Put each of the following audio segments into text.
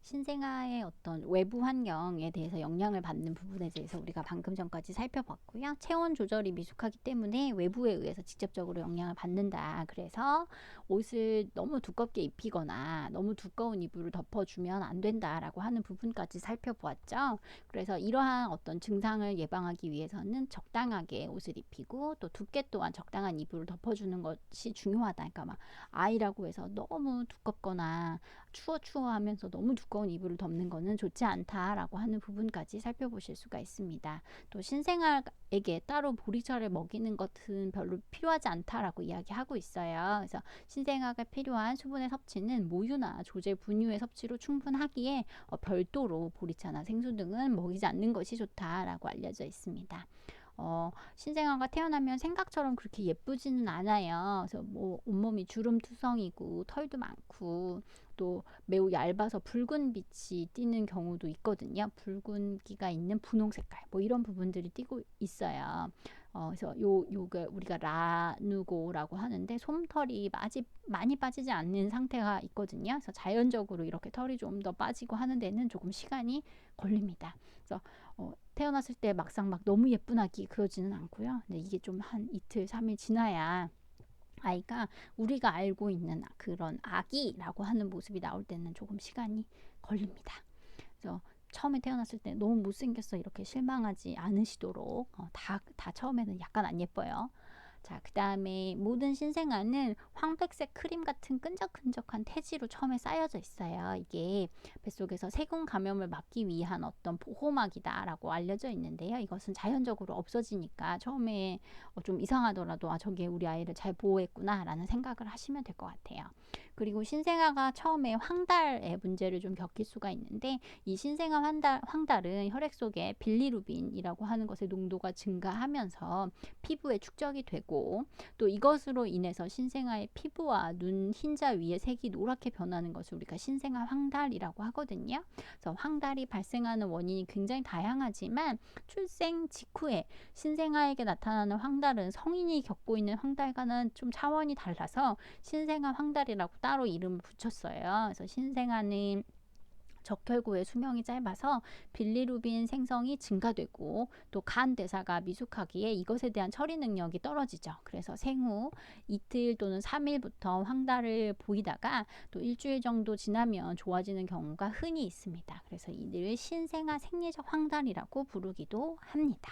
신생아의 어떤 외부 환경에 대해서 영향을 받는 부분에 대해서 우리가 방금 전까지 살펴봤고요. 체온 조절이 미숙하기 때문에 외부에 의해서 직접적으로 영향을 받는다. 그래서 옷을 너무 두껍게 입히거나 너무 두꺼운 이불을 덮어주면 안 된다라고 하는 부분까지 살펴보았죠. 그래서 이러한 어떤 증상을 예방하기 위해서는 적당하게 옷을 입히고 또 두께 또한 적당한 이불을 덮어주는 것이 중요하다. 그러니까 막 아이라고 해서 너무 두껍거나 추워 하면서 너무 두꺼운 이불을 덮는 거는 좋지 않다라고 하는 부분까지 살펴보실 수가 있습니다. 또 신생아에게 따로 보리차를 먹이는 것은 별로 필요하지 않다라고 이야기하고 있어요. 그래서 신생아가 필요한 수분의 섭취는 모유나 조제 분유의 섭취로 충분하기에 별도로 보리차나 생수 등은 먹이지 않는 것이 좋다라고 알려져 있습니다. 신생아가 태어나면 생각처럼 그렇게 예쁘지는 않아요. 그래서 뭐 온몸이 주름투성이고 털도 많고 또 매우 얇아서 붉은 빛이 띄는 경우도 있거든요. 붉은기가 있는 분홍 색깔 뭐 이런 부분들이 띄고 있어요. 그래서 요게 우리가 라누고라고 하는데 솜털이 많이 빠지지 않는 상태가 있거든요. 그래서 자연적으로 이렇게 털이 좀 더 빠지고 하는 데는 조금 시간이 걸립니다. 그래서 태어났을 때 막상 막 너무 예쁜 아기 그러지는 않고요. 근데 이게 좀 한 이틀, 3일 지나야 아이가 우리가 알고 있는 그런 아기라고 하는 모습이 나올 때는 조금 시간이 걸립니다. 그래서 처음에 태어났을 때 너무 못생겼어 이렇게 실망하지 않으시도록 다 처음에는 약간 안 예뻐요. 자, 그 다음에 모든 신생아는 황백색 크림 같은 끈적끈적한 태지로 처음에 쌓여져 있어요. 이게 뱃속에서 세균 감염을 막기 위한 어떤 보호막이다라고 알려져 있는데요. 이것은 자연적으로 없어지니까 처음에 좀 이상하더라도 저게 우리 아이를 잘 보호했구나 라는 생각을 하시면 될 것 같아요. 그리고 신생아가 처음에 황달의 문제를 좀 겪을 수가 있는데 이 신생아 황달은 혈액 속에 빌리루빈이라고 하는 것의 농도가 증가하면서 피부에 축적이 되고 또 이것으로 인해서 신생아의 피부와 눈 흰자 위에 색이 노랗게 변하는 것을 우리가 신생아 황달이라고 하거든요. 그래서 황달이 발생하는 원인이 굉장히 다양하지만 출생 직후에 신생아에게 나타나는 황달은 성인이 겪고 있는 황달과는 좀 차원이 달라서 신생아 황달이라고 따로 이름을 붙였어요. 그래서 신생아는 적혈구의 수명이 짧아서 빌리루빈 생성이 증가되고 또 간 대사가 미숙하기에 이것에 대한 처리 능력이 떨어지죠. 그래서 생후 이틀 또는 3일부터 황달을 보이다가 또 일주일 정도 지나면 좋아지는 경우가 흔히 있습니다. 그래서 이들을 신생아 생리적 황달이라고 부르기도 합니다.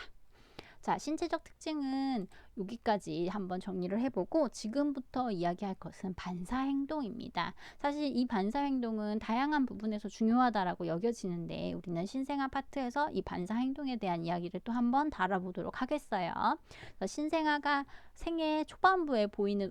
자, 신체적 특징은 여기까지 한번 정리를 해보고 지금부터 이야기할 것은 반사행동입니다. 사실 이 반사행동은 다양한 부분에서 중요하다라고 여겨지는데 우리는 신생아 파트에서 이 반사행동에 대한 이야기를 또 한번 다뤄보도록 하겠어요. 신생아가 생애 초반부에 보이는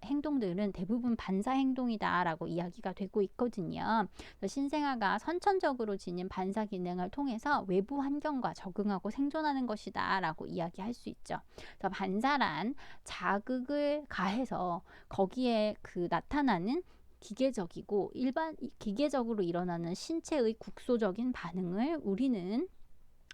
행동들은 대부분 반사행동이다라고 이야기가 되고 있거든요. 신생아가 선천적으로 지닌 반사 기능을 통해서 외부 환경과 적응하고 생존하는 것이다 라고 이야기할 수 있죠. 그래서 반사란 자극을 가해서 거기에 나타나는 기계적이고 기계적으로 일어나는 신체의 국소적인 반응을 우리는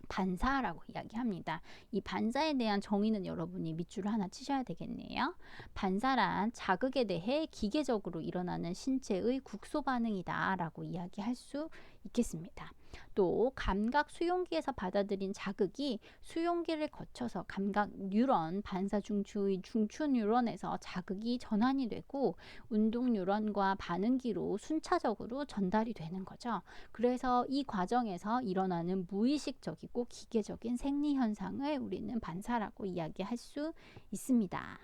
반사라고 이야기합니다. 이 반사에 대한 정의는 여러분이 밑줄을 하나 치셔야 되겠네요. 반사란 자극에 대해 기계적으로 일어나는 신체의 국소 반응이다 라고 이야기할 수 있겠습니다. 또 감각 수용기에서 받아들인 자극이 수용기를 거쳐서 감각 뉴런, 반사 중추의 중추 뉴런에서 자극이 전환이 되고 운동 뉴런과 반응기로 순차적으로 전달이 되는 거죠. 그래서 이 과정에서 일어나는 무의식적이고 기계적인 생리 현상을 우리는 반사라고 이야기할 수 있습니다.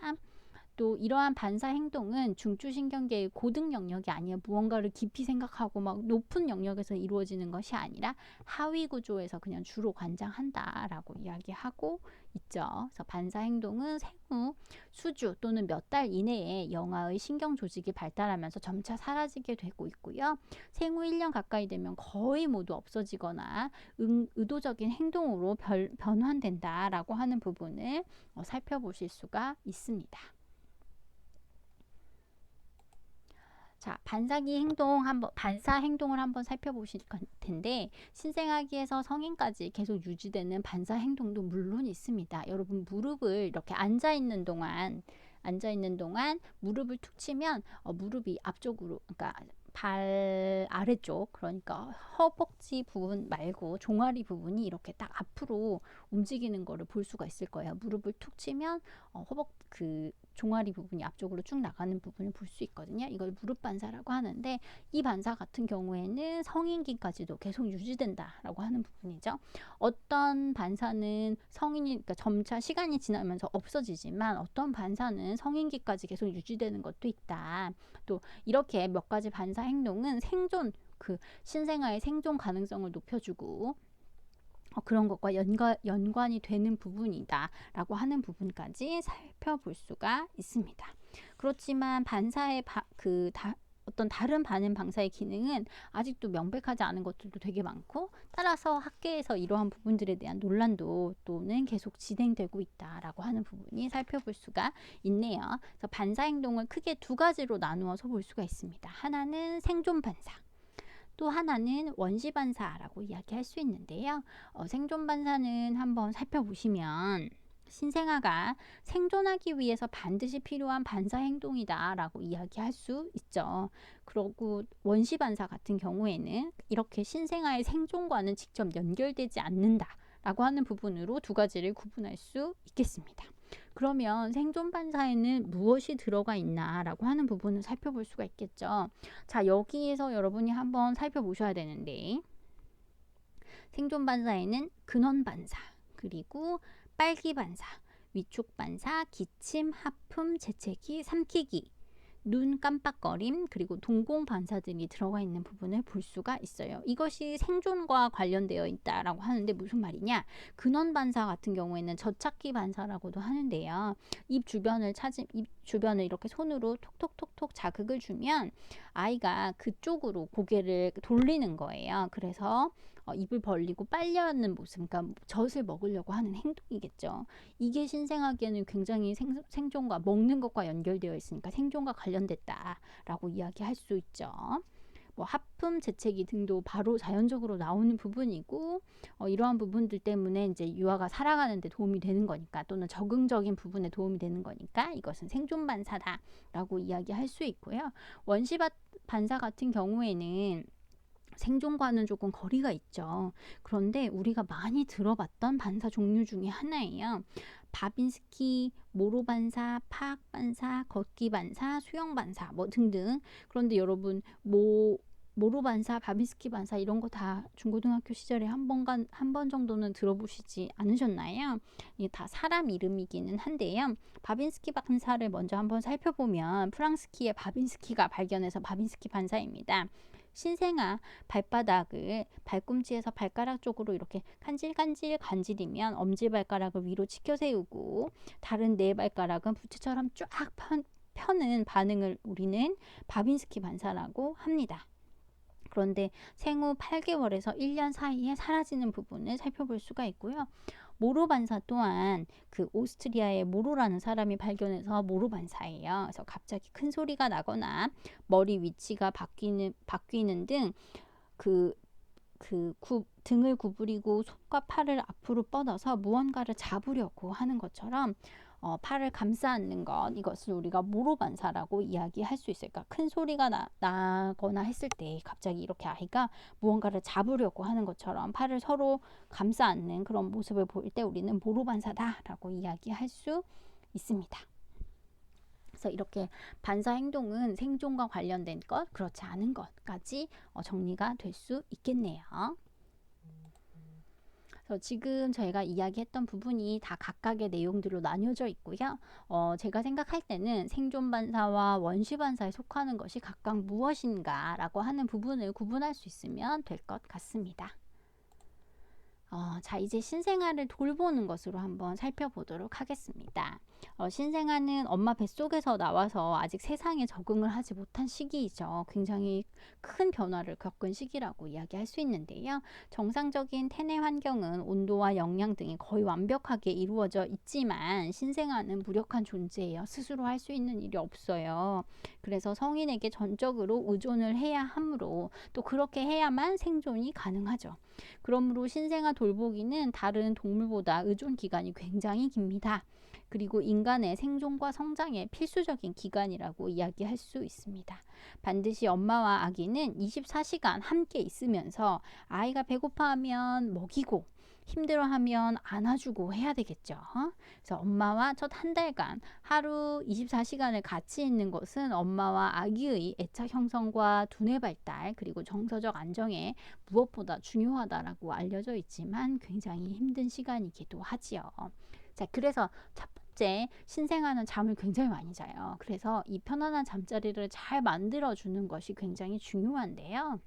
또 이러한 반사 행동은 중추신경계의 고등 영역이 아니라 무언가를 깊이 생각하고 막 높은 영역에서 이루어지는 것이 아니라 하위 구조에서 그냥 주로 관장한다라고 이야기하고 있죠. 그래서 반사 행동은 생후 수주 또는 몇 달 이내에 영아의 신경 조직이 발달하면서 점차 사라지게 되고 있고요. 생후 1년 가까이 되면 거의 모두 없어지거나 의도적인 행동으로 변환된다라고 하는 부분을 살펴보실 수가 있습니다. 자, 반사 행동을 한번 살펴보실 텐데 신생아기에서 성인까지 계속 유지되는 반사 행동도 물론 있습니다. 여러분 무릎을 이렇게 앉아 있는 동안 무릎을 툭 치면 무릎이 앞쪽으로 그러니까 발 아래쪽, 그러니까 허벅지 부분 말고 종아리 부분이 이렇게 딱 앞으로 움직이는 거를 볼 수가 있을 거예요. 무릎을 툭 치면 종아리 부분이 앞쪽으로 쭉 나가는 부분을 볼 수 있거든요. 이걸 무릎 반사라고 하는데, 이 반사 같은 경우에는 성인기까지도 계속 유지된다라고 하는 부분이죠. 어떤 반사는 그러니까 점차 시간이 지나면서 없어지지만, 어떤 반사는 성인기까지 계속 유지되는 것도 있다. 또 이렇게 몇 가지 반사 행동은 신생아의 생존 가능성을 높여주고 그런 것과 연관이 되는 부분이다 라고 하는 부분까지 살펴볼 수가 있습니다. 그렇지만 반사의 어떤 다른 반응 방사의 기능은 아직도 명백하지 않은 것들도 되게 많고, 따라서 학계에서 이러한 부분들에 대한 논란도 또는 계속 진행되고 있다라고 하는 부분이 살펴볼 수가 있네요. 그래서 반사 행동을 크게 두 가지로 나누어서 볼 수가 있습니다. 하나는 생존 반사, 또 하나는 원시 반사라고 이야기할 수 있는데요. 생존 반사는 한번 살펴보시면 신생아가 생존하기 위해서 반드시 필요한 반사 행동이다 라고 이야기할 수 있죠. 그리고 원시 반사 같은 경우에는 이렇게 신생아의 생존과는 직접 연결되지 않는다 라고 하는 부분으로 두 가지를 구분할 수 있겠습니다. 그러면 생존 반사에는 무엇이 들어가 있나 라고 하는 부분을 살펴볼 수가 있겠죠. 자, 여기에서 여러분이 한번 살펴보셔야 되는데, 생존 반사에는 근원 반사, 그리고 빨기 반사, 위촉 반사, 기침, 하품, 재채기, 삼키기, 눈 깜빡거림, 그리고 동공 반사들이 들어가 있는 부분을 볼 수가 있어요. 이것이 생존과 관련되어 있다라고 하는데 무슨 말이냐? 근원 반사 같은 경우에는 젖찾기 반사라고도 하는데요. 입 주변을 이렇게 손으로 톡톡톡톡 자극을 주면 아이가 그쪽으로 고개를 돌리는 거예요. 그래서 입을 벌리고 빨려하는 모습, 그러니까 젖을 먹으려고 하는 행동이겠죠. 이게 신생아기에는 굉장히 생존과 먹는 것과 연결되어 있으니까 생존과 관련됐다라고 이야기할 수 있죠. 뭐 하품, 재채기 등도 바로 자연적으로 나오는 부분이고, 이러한 부분들 때문에 이제 유아가 살아가는 데 도움이 되는 거니까, 또는 적응적인 부분에 도움이 되는 거니까 이것은 생존 반사다라고 이야기할 수 있고요. 원시 반사 같은 경우에는 생존과는 조금 거리가 있죠. 그런데 우리가 많이 들어봤던 반사 종류 중에 하나예요. 바빈스키, 모로 반사, 파악 반사, 걷기 반사, 수영 반사 뭐 등등. 그런데 여러분 모로 반사, 바빈스키 반사 이런 거 다 중고등학교 시절에 한 번 정도는 들어보시지 않으셨나요? 이게 다 사람 이름이기는 한데요. 바빈스키 반사를 먼저 한번 살펴보면, 프랑스키의 바빈스키가 발견해서 바빈스키 반사입니다. 신생아 발바닥을 발꿈치에서 발가락 쪽으로 이렇게 간질간질 간지리면 엄지발가락을 위로 치켜 세우고, 다른 네 발가락은 부채처럼 쫙 펴는 반응을 우리는 바빈스키 반사라고 합니다. 그런데 생후 8개월에서 1년 사이에 사라지는 부분을 살펴볼 수가 있고요. 모로 반사 또한 오스트리아의 모로라는 사람이 발견해서 모로 반사예요. 그래서 갑자기 큰 소리가 나거나 머리 위치가 바뀌는 등 등을 구부리고 손과 팔을 앞으로 뻗어서 무언가를 잡으려고 하는 것처럼 팔을 감싸 안는 것, 이것을 우리가 모로 반사라고 이야기할 수 있어요. 그러니까 큰 소리가 나거나 했을 때 갑자기 이렇게 아이가 무언가를 잡으려고 하는 것처럼 팔을 서로 감싸 안는 그런 모습을 보일 때 우리는 모로 반사다라고 이야기할 수 있습니다. 그래서 이렇게 반사 행동은 생존과 관련된 것, 그렇지 않은 것까지 정리가 될 수 있겠네요. 그래서 지금 저희가 이야기했던 부분이 다 각각의 내용들로 나뉘어져 있고요. 제가 생각할 때는 생존 반사와 원시 반사에 속하는 것이 각각 무엇인가 라고 하는 부분을 구분할 수 있으면 될 것 같습니다. 자, 이제 신생아를 돌보는 것으로 한번 살펴보도록 하겠습니다. 신생아는 엄마 뱃속에서 나와서 아직 세상에 적응을 하지 못한 시기이죠. 굉장히 큰 변화를 겪은 시기라고 이야기할 수 있는데요. 정상적인 태내 환경은 온도와 영양 등이 거의 완벽하게 이루어져 있지만, 신생아는 무력한 존재예요. 스스로 할 수 있는 일이 없어요. 그래서 성인에게 전적으로 의존을 해야 하므로, 또 그렇게 해야만 생존이 가능하죠. 그러므로 신생아 돌보기는 다른 동물보다 의존 기간이 굉장히 깁니다. 그리고 인간의 생존과 성장의 필수적인 기간이라고 이야기할 수 있습니다. 반드시 엄마와 아기는 24시간 함께 있으면서 아이가 배고파하면 먹이고 힘들어하면 안아주고 해야 되겠죠. 그래서 엄마와 첫 한 달간 하루 24시간을 같이 있는 것은 엄마와 아기의 애착 형성과 두뇌 발달 그리고 정서적 안정에 무엇보다 중요하다라고 알려져 있지만 굉장히 힘든 시간이기도 하지요. 자, 그래서 첫 번째, 신생아는 잠을 굉장히 많이 자요. 그래서 이 편안한 잠자리를 잘 만들어 주는 것이 굉장히 중요한데요.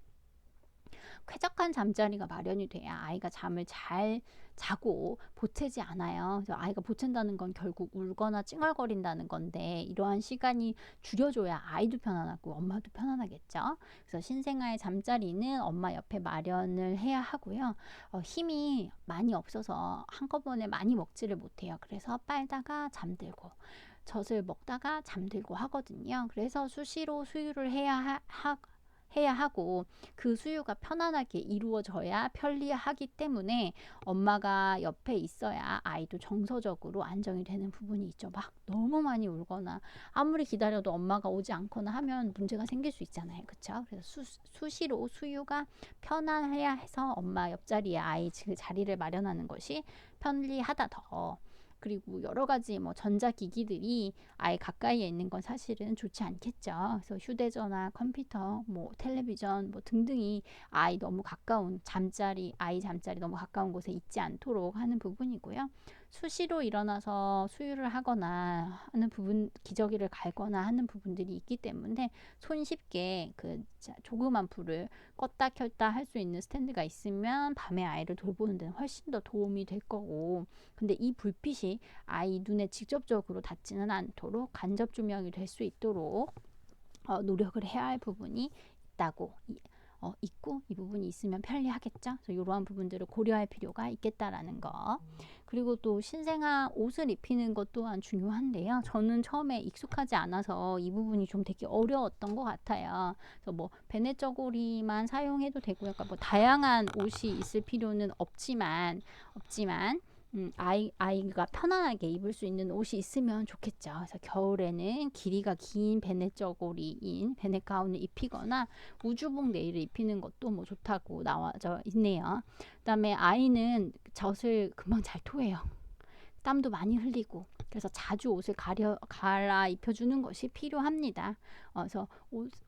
쾌적한 잠자리가 마련이 돼야 아이가 잠을 잘 자고 보채지 않아요. 그래서 아이가 보챈다는 건 결국 울거나 찡얼거린다는 건데 이러한 시간이 줄여줘야 아이도 편안하고 엄마도 편안하겠죠. 그래서 신생아의 잠자리는 엄마 옆에 마련을 해야 하고요. 힘이 많이 없어서 한꺼번에 많이 먹지를 못해요. 그래서 빨다가 잠들고 젖을 먹다가 잠들고 하거든요. 그래서 수시로 수유를 해야 하고 그 수유가 편안하게 이루어져야 편리하기 때문에 엄마가 옆에 있어야 아이도 정서적으로 안정이 되는 부분이 있죠. 막 너무 많이 울거나 아무리 기다려도 엄마가 오지 않거나 하면 문제가 생길 수 있잖아요. 그렇죠? 그래서 수시로 수유가 편안해야 해서 엄마 옆자리에 아이 자리를 마련하는 것이 편리하다 더. 그리고 여러 가지 뭐 전자기기들이 아예 가까이에 있는 건 사실은 좋지 않겠죠. 그래서 휴대전화, 컴퓨터, 뭐 텔레비전 뭐 등등이 아이 너무 가까운 아이 잠자리 너무 가까운 곳에 있지 않도록 하는 부분이고요. 수시로 일어나서 수유를 하거나 하는 부분, 기저귀를 갈거나 하는 부분들이 있기 때문에 손쉽게 조그만 불을 껐다 켰다 할 수 있는 스탠드가 있으면 밤에 아이를 돌보는 데는 훨씬 더 도움이 될 거고, 근데 이 불빛이 아이 눈에 직접적으로 닿지는 않도록 간접 조명이 될 수 있도록 노력을 해야 할 부분이 있고 이 부분이 있으면 편리하겠죠. 그래서 이러한 부분들을 고려할 필요가 있겠다라는 거. 그리고 또 신생아 옷을 입히는 것 또한 중요한데요. 저는 처음에 익숙하지 않아서 이 부분이 좀 되게 어려웠던 것 같아요. 그래서 뭐 베네 저고리만 사용해도 되고 약간 뭐 다양한 옷이 있을 필요는 없지만 아이가 편안하게 입을 수 있는 옷이 있으면 좋겠죠. 그래서 겨울에는 길이가 긴 베네 저고리인 베네 가운을 입히거나 우주복 네일을 입히는 것도 뭐 좋다고 나와져 있네요. 그다음에 아이는 젖을 금방 잘 토해요. 땀도 많이 흘리고 그래서 자주 옷을 갈아입혀 주는 것이 필요합니다. 그래서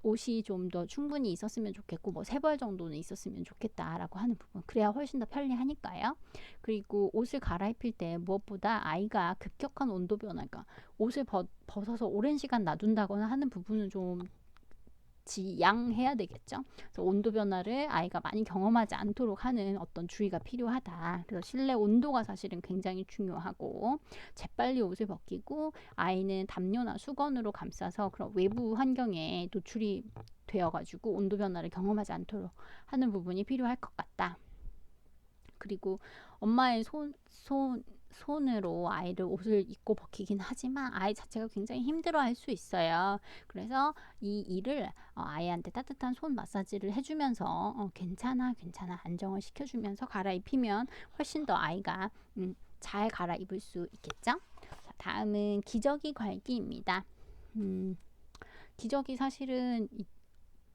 옷이 좀 더 충분히 있었으면 좋겠고 뭐 3벌 정도는 있었으면 좋겠다라고 하는 부분, 그래야 훨씬 더 편리하니까요. 그리고 옷을 갈아입힐 때 무엇보다 아이가 급격한 온도 변화가 옷을 벗어서 오랜 시간 놔둔다거나 하는 부분은 좀 지양해야 되겠죠. 그래서 온도 변화를 아이가 많이 경험하지 않도록 하는 어떤 주의가 필요하다. 그래서 실내 온도가 사실은 굉장히 중요하고, 재빨리 옷을 벗기고 아이는 담요나 수건으로 감싸서 그런 외부 환경에 노출이 되어가지고 온도 변화를 경험하지 않도록 하는 부분이 필요할 것 같다. 그리고 엄마의 손으로 아이를 옷을 입고 벗기긴 하지만 아이 자체가 굉장히 힘들어할 수 있어요. 그래서 이 일을 아이한테 따뜻한 손 마사지를 해주면서 괜찮아 안정을 시켜주면서 갈아입히면 훨씬 더 아이가 잘 갈아입을 수 있겠죠. 자, 다음은 기저귀 갈기입니다. 기저귀 사실은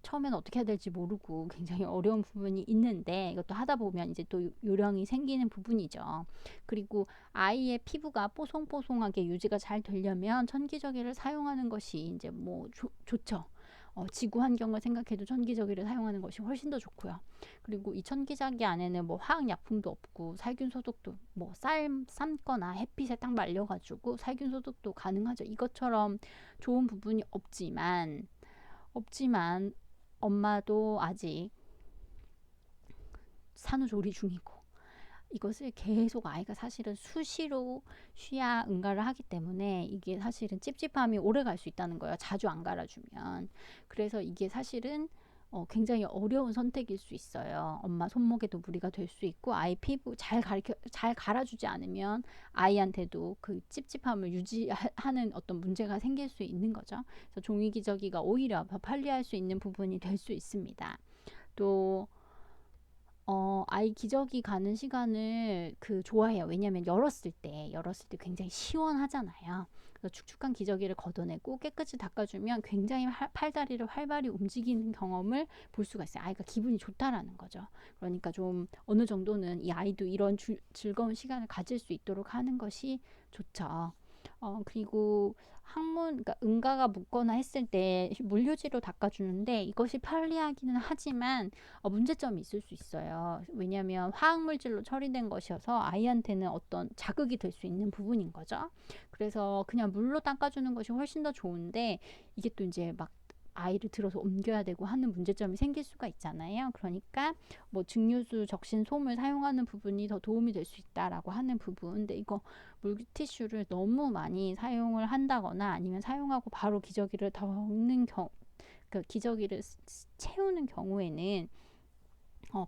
처음에는 어떻게 해야 될지 모르고 굉장히 어려운 부분이 있는데 이것도 하다 보면 이제 또 요령이 생기는 부분이죠. 그리고 아이의 피부가 뽀송뽀송하게 유지가 잘 되려면 천기저귀를 사용하는 것이 이제 뭐 좋죠. 지구 환경을 생각해도 천기저귀를 사용하는 것이 훨씬 더 좋고요. 그리고 이 천기저귀 안에는 뭐 화학약품도 없고 살균 소독도 뭐 삶거나 햇빛에 딱 말려가지고 살균 소독도 가능하죠. 이것처럼 좋은 부분이 없지만 엄마도 아직 산후조리 중이고 이것을 계속 아이가 사실은 수시로 쉬야 응가를 하기 때문에 이게 사실은 찝찝함이 오래 갈 수 있다는 거예요. 자주 안 갈아주면. 그래서 이게 사실은 굉장히 어려운 선택일 수 있어요. 엄마 손목에도 무리가 될 수 있고 아이 피부 잘 갈아주지 않으면 아이한테도 그 찝찝함을 유지하는 어떤 문제가 생길 수 있는 거죠. 그래서 종이기저귀가 오히려 더 편리할 수 있는 부분이 될 수 있습니다. 또 아이 기저귀 가는 시간을 좋아해요. 왜냐면 열었을 때 굉장히 시원하잖아요. 그래서 축축한 기저귀를 걷어내고 깨끗이 닦아주면 굉장히 팔다리를 활발히 움직이는 경험을 볼 수가 있어요. 아이가 기분이 좋다라는 거죠. 그러니까 좀 어느 정도는 이 아이도 이런 즐거운 시간을 가질 수 있도록 하는 것이 좋죠. 그리고 그러니까 응가가 묻거나 했을 때 물휴지로 닦아주는데 이것이 편리하기는 하지만 문제점이 있을 수 있어요. 왜냐하면 화학물질로 처리된 것이어서 아이한테는 어떤 자극이 될 수 있는 부분인 거죠. 그래서 그냥 물로 닦아주는 것이 훨씬 더 좋은데 이게 또 이제 막 아이를 들어서 옮겨야 되고 하는 문제점이 생길 수가 있잖아요. 그러니까 뭐 증류수, 적신, 솜을 사용하는 부분이 더 도움이 될 수 있다라고 하는 부분. 근데 이거 물티슈를 너무 많이 사용을 한다거나 아니면 사용하고 바로 기저귀를 덮는 기저귀를 채우는 경우에는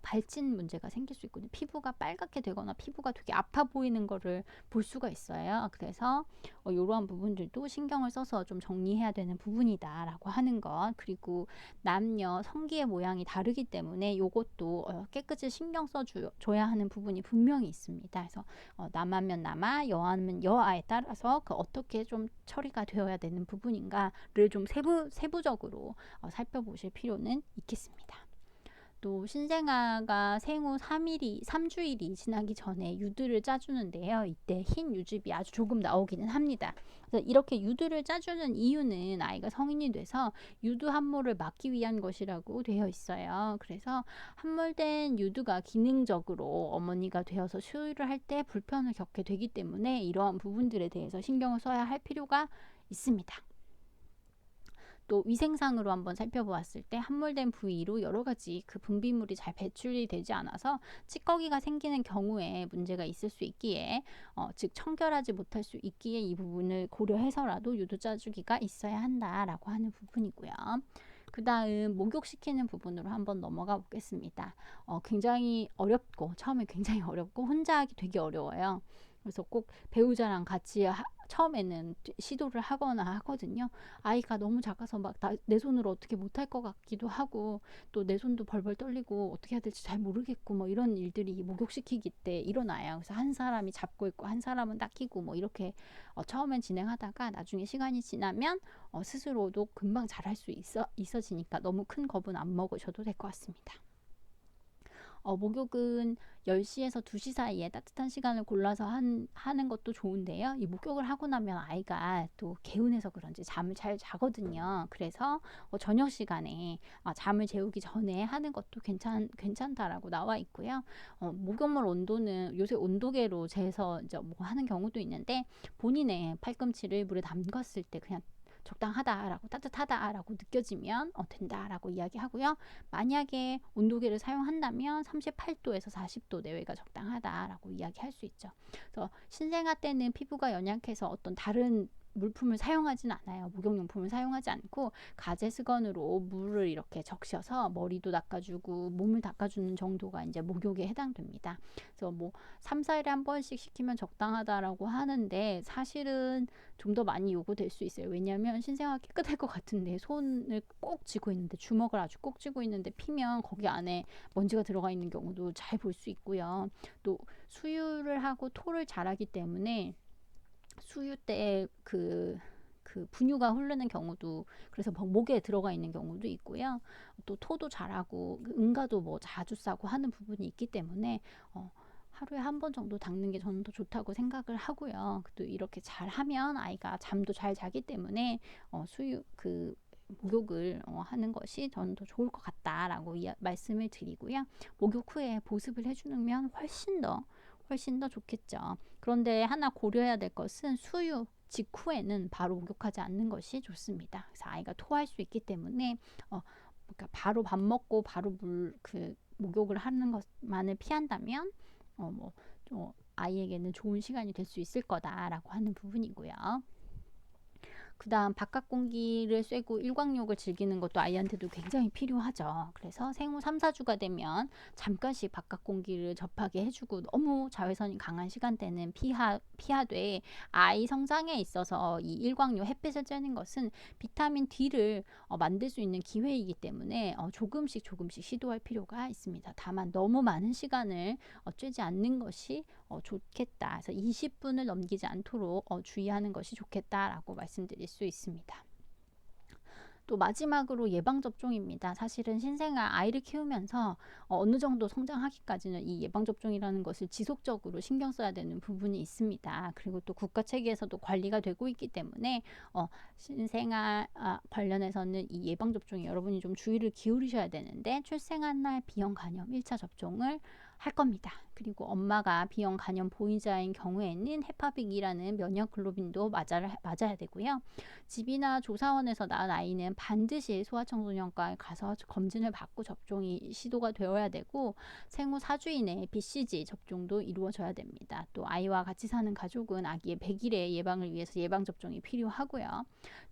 발진 문제가 생길 수 있거든요. 피부가 빨갛게 되거나 피부가 되게 아파 보이는 거를 볼 수가 있어요. 그래서 이러한 부분들도 신경을 써서 좀 정리해야 되는 부분이다라고 하는 것. 그리고 남녀 성기의 모양이 다르기 때문에 이것도 깨끗이 신경 써줘야 하는 부분이 분명히 있습니다. 그래서 남하면 남아, 여하면 여하에 따라서 어떻게 좀 처리가 되어야 되는 부분인가를 좀 세부적으로 살펴보실 필요는 있겠습니다. 또 신생아가 생후 3주일이 지나기 전에 유두를 짜주는데요. 이때 흰 유즙이 아주 조금 나오기는 합니다. 그래서 이렇게 유두를 짜주는 이유는 아이가 성인이 돼서 유두 함몰을 막기 위한 것이라고 되어 있어요. 그래서 함몰된 유두가 기능적으로 어머니가 되어서 수유를 할 때 불편을 겪게 되기 때문에 이러한 부분들에 대해서 신경을 써야 할 필요가 있습니다. 또 위생상으로 한번 살펴보았을 때 함몰된 부위로 여러 가지 분비물이 잘 배출이 되지 않아서 찌꺼기가 생기는 경우에 문제가 있을 수 있기에 즉 청결하지 못할 수 있기에 이 부분을 고려해서라도 유두 짜주기가 있어야 한다라고 하는 부분이고요. 그 다음 목욕시키는 부분으로 한번 넘어가 보겠습니다. 굉장히 어렵고 처음에 굉장히 어렵고 혼자 하기 되게 어려워요. 그래서 꼭 배우자랑 같이 처음에는 시도를 하거나 하거든요. 아이가 너무 작아서 막 내 손으로 어떻게 못할 것 같기도 하고 또 내 손도 벌벌 떨리고 어떻게 해야 될지 잘 모르겠고 뭐 이런 일들이 목욕시키기 때 일어나요. 그래서 한 사람이 잡고 있고 한 사람은 닦이고 뭐 이렇게 처음엔 진행하다가 나중에 시간이 지나면 스스로도 금방 잘할 수 있어지니까 너무 큰 겁은 안 먹으셔도 될 것 같습니다. 목욕은 10시에서 2시 사이에 따뜻한 시간을 골라서 하는 것도 좋은데요. 이 목욕을 하고 나면 아이가 또 개운해서 그런지 잠을 잘 자거든요. 그래서 저녁 시간에 잠을 재우기 전에 하는 것도 괜찮다라고 나와 있고요. 목욕물 온도는 요새 온도계로 재서 이제 뭐 하는 경우도 있는데 본인의 팔꿈치를 물에 담갔을 때 그냥 적당하다라고 따뜻하다라고 느껴지면 된다라고 이야기하고요. 만약에 온도계를 사용한다면 38도에서 40도 내외가 적당하다라고 이야기할 수 있죠. 그래서 신생아 때는 피부가 연약해서 어떤 다른 물품을 사용하진 않아요. 목욕용품을 사용하지 않고 가제 수건으로 물을 이렇게 적셔서 머리도 닦아주고 몸을 닦아주는 정도가 이제 목욕에 해당됩니다. 그래서 뭐 3, 4일에 한 번씩 시키면 적당하다라고 하는데 사실은 좀 더 많이 요구될 수 있어요. 왜냐하면 신생아 깨끗할 것 같은데 손을 꼭 쥐고 있는데 주먹을 아주 꼭 쥐고 있는데 피면 거기 안에 먼지가 들어가 있는 경우도 잘 볼 수 있고요. 또 수유를 하고 토를 잘하기 때문에 수유 때 분유가 흐르는 경우도 그래서 목에 들어가 있는 경우도 있고요. 또 토도 잘하고 응가도 뭐 자주 싸고 하는 부분이 있기 때문에 하루에 한 번 정도 닦는 게 저는 더 좋다고 생각을 하고요. 또 이렇게 잘 하면 아이가 잠도 잘 자기 때문에 목욕을 하는 것이 저는 더 좋을 것 같다라고 말씀을 드리고요. 목욕 후에 보습을 해주면 훨씬 더 좋겠죠. 그런데 하나 고려해야 될 것은 수유 직후에는 바로 목욕하지 않는 것이 좋습니다. 그래서 아이가 토할 수 있기 때문에 그러니까 바로 밥 먹고 바로 목욕을 하는 것만을 피한다면 아이에게는 좋은 시간이 될 수 있을 거다라고 하는 부분이고요. 그다음 바깥 공기를 쐬고 일광욕을 즐기는 것도 아이한테도 굉장히 필요하죠. 그래서 생후 3, 4주가 되면 잠깐씩 바깥 공기를 접하게 해주고 너무 자외선이 강한 시간대는 피하되 아이 성장에 있어서 이 일광욕 햇빛을 쬐는 것은 비타민 D를 만들 수 있는 기회이기 때문에 조금씩 시도할 필요가 있습니다. 다만 너무 많은 시간을 쬐지 않는 것이 좋겠다. 그래서 20분을 넘기지 않도록 주의하는 것이 좋겠다라고 말씀드릴 수 있습니다. 또 마지막으로 예방접종입니다. 사실은 신생아 아이를 키우면서 어느 정도 성장하기까지는 이 예방접종이라는 것을 지속적으로 신경 써야 되는 부분이 있습니다. 그리고 또 국가 체계에서도 관리가 되고 있기 때문에 신생아 관련해서는 이 예방접종이 여러분이 좀 주의를 기울이셔야 되는데, 출생한 날 B형 간염 1차 접종을 할 겁니다. 그리고 엄마가 B형 간염 보유자인 경우에는 헤파빅이라는 면역 글로빈도 맞아야 되고요. 집이나 조사원에서 낳은 아이는 반드시 소아청소년과에 가서 검진을 받고 접종이 시도가 되어야 되고, 생후 4주 이내에 BCG 접종도 이루어져야 됩니다. 또 아이와 같이 사는 가족은 아기의 100일의 예방을 위해서 예방접종이 필요하고요.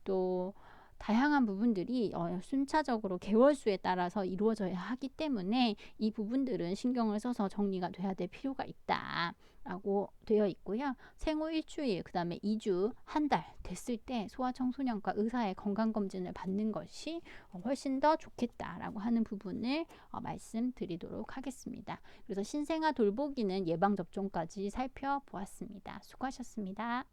또 다양한 부분들이 순차적으로 개월수에 따라서 이루어져야 하기 때문에 이 부분들은 신경을 써서 정리가 돼야 될 필요가 있다 라고 되어 있고요. 생후 일주일, 그 다음에 2주, 한 달 됐을 때 소아청소년과 의사의 건강검진을 받는 것이 훨씬 더 좋겠다라고 하는 부분을 말씀드리도록 하겠습니다. 그래서 신생아 돌보기는 예방접종까지 살펴보았습니다. 수고하셨습니다.